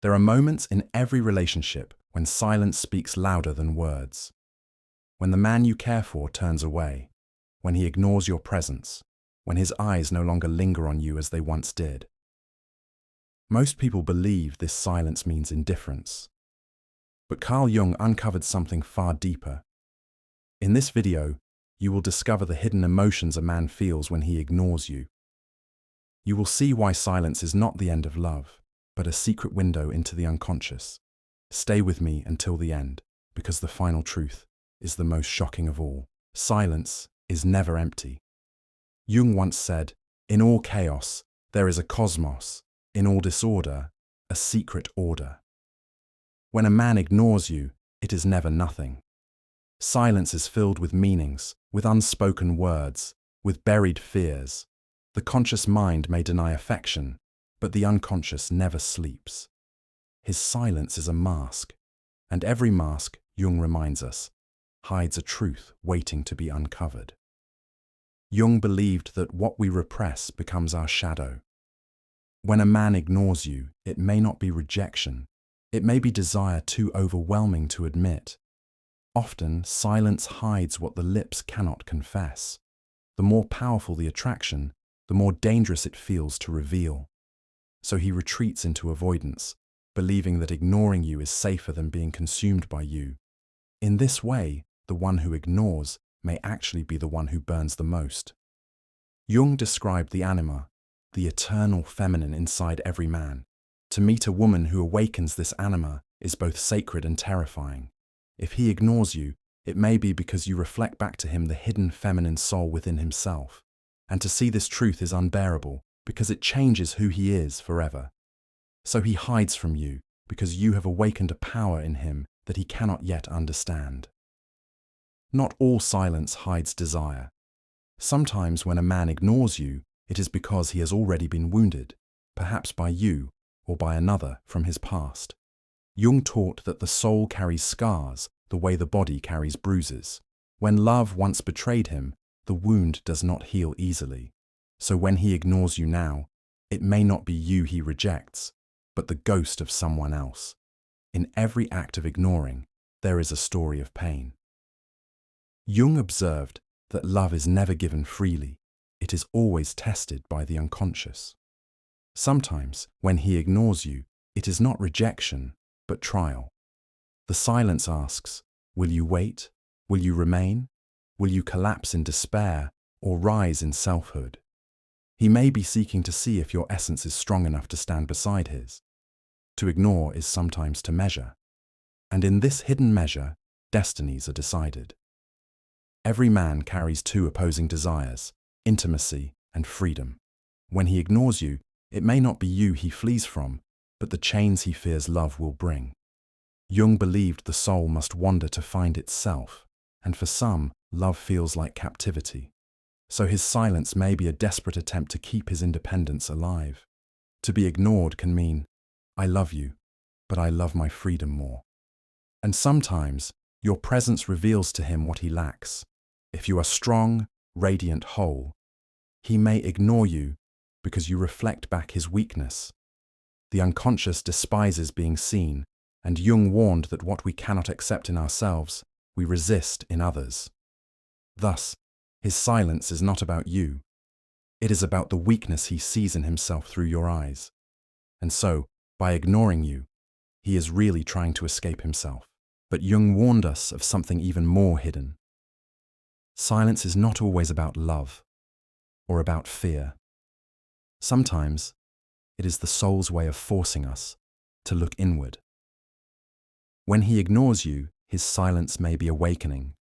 There are moments in every relationship when silence speaks louder than words. When the man you care for turns away, when he ignores your presence, when his eyes no longer linger on you as they once did. Most people believe this silence means indifference. But Carl Jung uncovered something far deeper. In this video, you will discover the hidden emotions a man feels when he ignores you. You will see why silence is not the end of love, but a secret window into the unconscious. Stay with me until the end, because the final truth is the most shocking of all. Silence is never empty. Jung once said, "In all chaos, there is a cosmos. In all disorder, a secret order." When a man ignores you, it is never nothing. Silence is filled with meanings, with unspoken words, with buried fears. The conscious mind may deny affection, but the unconscious never sleeps. His silence is a mask, and every mask, Jung reminds us, hides a truth waiting to be uncovered. Jung believed that what we repress becomes our shadow. When a man ignores you, it may not be rejection. It may be desire too overwhelming to admit. Often, silence hides what the lips cannot confess. The more powerful the attraction, the more dangerous it feels to reveal. So he retreats into avoidance, believing that ignoring you is safer than being consumed by you. In this way, the one who ignores may actually be the one who burns the most. Jung described the anima, the eternal feminine inside every man. To meet a woman who awakens this anima is both sacred and terrifying. If he ignores you, it may be because you reflect back to him the hidden feminine soul within himself. And to see this truth is unbearable because it changes who he is forever. So he hides from you because you have awakened a power in him that he cannot yet understand. Not all silence hides desire. Sometimes when a man ignores you, it is because he has already been wounded, perhaps by you or by another from his past. Jung taught that the soul carries scars the way the body carries bruises. When love once betrayed him, the wound does not heal easily. So when he ignores you now, it may not be you he rejects, but the ghost of someone else. In every act of ignoring, there is a story of pain. Jung observed that love is never given freely. It is always tested by the unconscious. Sometimes, when he ignores you, it is not rejection, but trial. The silence asks, will you wait? Will you remain? Will you collapse in despair or rise in selfhood? He may be seeking to see if your essence is strong enough to stand beside his. To ignore is sometimes to measure. And in this hidden measure, destinies are decided. Every man carries two opposing desires, intimacy and freedom. When he ignores you, it may not be you he flees from, but the chains he fears love will bring. Jung believed the soul must wander to find itself, and for some, love feels like captivity. So his silence may be a desperate attempt to keep his independence alive. To be ignored can mean, I love you, but I love my freedom more. And sometimes, your presence reveals to him what he lacks. If you are strong, radiant, whole, he may ignore you because you reflect back his weakness. The unconscious despises being seen, and Jung warned that what we cannot accept in ourselves, we resist in others. Thus, his silence is not about you. It is about the weakness he sees in himself through your eyes. And so, by ignoring you, he is really trying to escape himself. But Jung warned us of something even more hidden. Silence is not always about love or about fear. Sometimes, it is the soul's way of forcing us to look inward. When he ignores you, his silence may be awakening,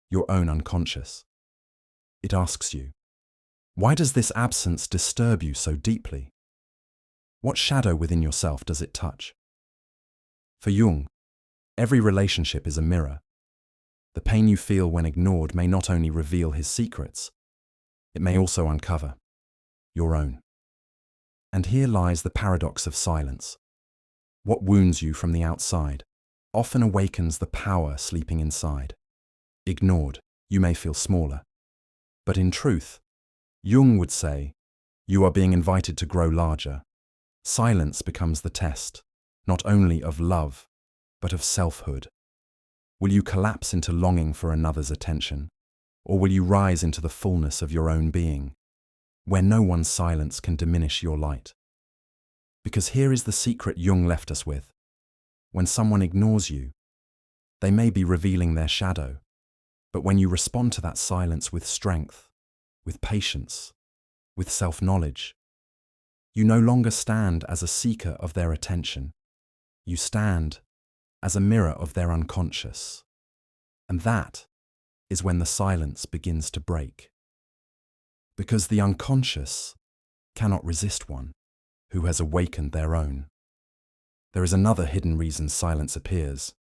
your own unconscious. It asks you, why does this absence disturb you so deeply? What shadow within yourself does it touch? For Jung, every relationship is a mirror. The pain you feel when ignored may not only reveal his secrets, it may also uncover your own. And here lies the paradox of silence. What wounds you from the outside often awakens the power sleeping inside. Ignored, you may feel smaller. But in truth, Jung would say, you are being invited to grow larger. Silence becomes the test. not only of love, but of selfhood? Will you collapse into longing for another's attention, or will you rise into the fullness of your own being, where no one's silence can diminish your light? Because here is the secret Jung left us with. When someone ignores you, they may be revealing their shadow, but when you respond to that silence with strength, with patience, with self-knowledge, you no longer stand as a seeker of their attention. You stand as a mirror of their unconscious. And that is when the silence begins to break. Because the unconscious cannot resist one who has awakened their own. There is another hidden reason silence appears.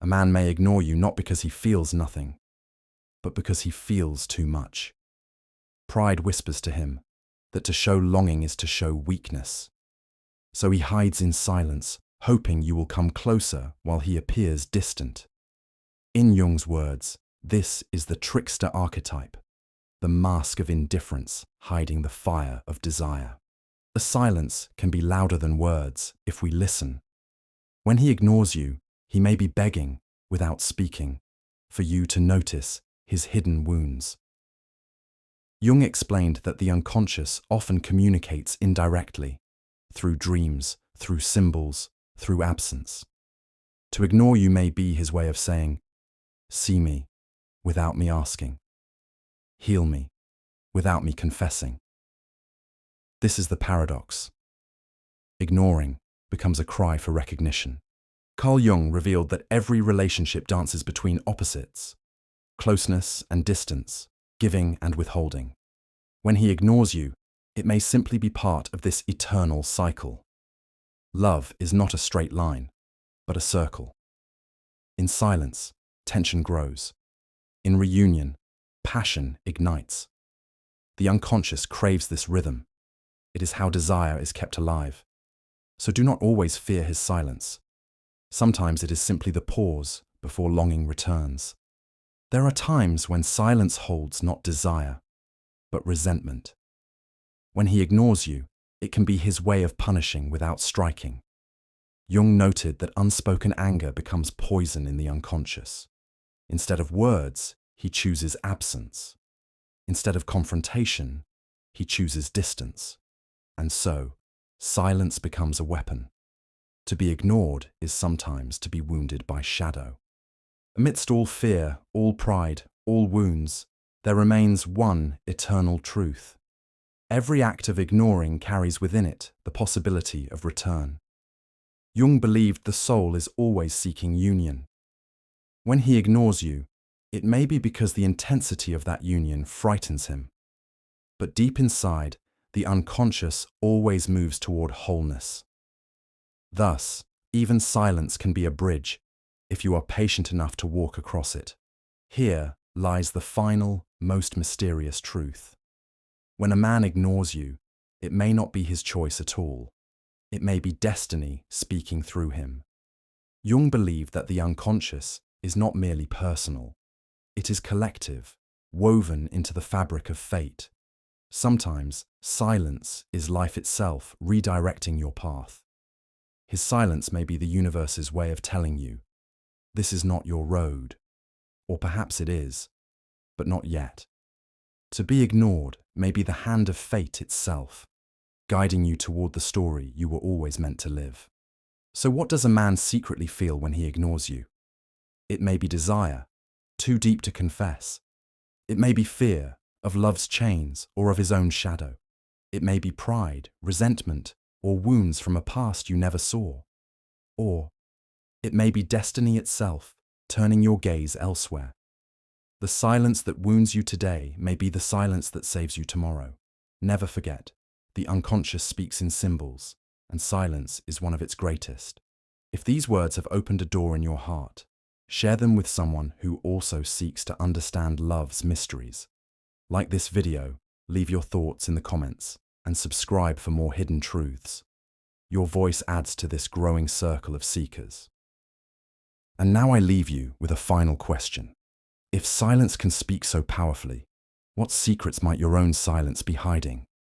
A man may ignore you not because he feels nothing, but because he feels too much. Pride whispers to him that to show longing is to show weakness. So he hides in silence, hoping you will come closer while he appears distant. In Jung's words, this is the trickster archetype, the mask of indifference hiding the fire of desire. The silence can be louder than words if we listen. When he ignores you, he may be begging, without speaking, for you to notice his hidden wounds. Jung explained that the unconscious often communicates indirectly, through dreams, through symbols, through absence. To ignore you may be his way of saying, "See me," without me asking. "Heal me," without me confessing. This is the paradox. Ignoring becomes a cry for recognition. Carl Jung revealed that every relationship dances between opposites, closeness and distance, giving and withholding. When he ignores you, it may simply be part of this eternal cycle. Love is not a straight line, but a circle. In silence, tension grows. In reunion, passion ignites. The unconscious craves this rhythm. It is how desire is kept alive. So do not always fear his silence. Sometimes it is simply the pause before longing returns. There are times when silence holds not desire, but resentment. When he ignores you, it can be his way of punishing without striking. Jung noted that unspoken anger becomes poison in the unconscious. Instead of words, he chooses absence. Instead of confrontation, he chooses distance. And so, silence becomes a weapon. To be ignored is sometimes to be wounded by shadow. Amidst all fear, all pride, all wounds, there remains one eternal truth. Every act of ignoring carries within it the possibility of return. Jung believed the soul is always seeking union. When he ignores you, it may be because the intensity of that union frightens him. But deep inside, the unconscious always moves toward wholeness. Thus, even silence can be a bridge if you are patient enough to walk across it. Here lies the final, most mysterious truth. When a man ignores you, it may not be his choice at all. It may be destiny speaking through him. Jung believed that the unconscious is not merely personal. It is collective, woven into the fabric of fate. Sometimes, silence is life itself redirecting your path. His silence may be the universe's way of telling you, this is not your road. Or perhaps it is, but not yet. To be ignored may be the hand of fate itself, guiding you toward the story you were always meant to live. So what does a man secretly feel when he ignores you? It may be desire, too deep to confess. It may be fear of love's chains or of his own shadow. It may be pride, resentment, or wounds from a past you never saw. Or it may be destiny itself, turning your gaze elsewhere. The silence that wounds you today may be the silence that saves you tomorrow. Never forget, the unconscious speaks in symbols, and silence is one of its greatest. If these words have opened a door in your heart, share them with someone who also seeks to understand love's mysteries. Like this video, leave your thoughts in the comments, and subscribe for more hidden truths. Your voice adds to this growing circle of seekers. And now I leave you with a final question. If silence can speak so powerfully, what secrets might your own silence be hiding?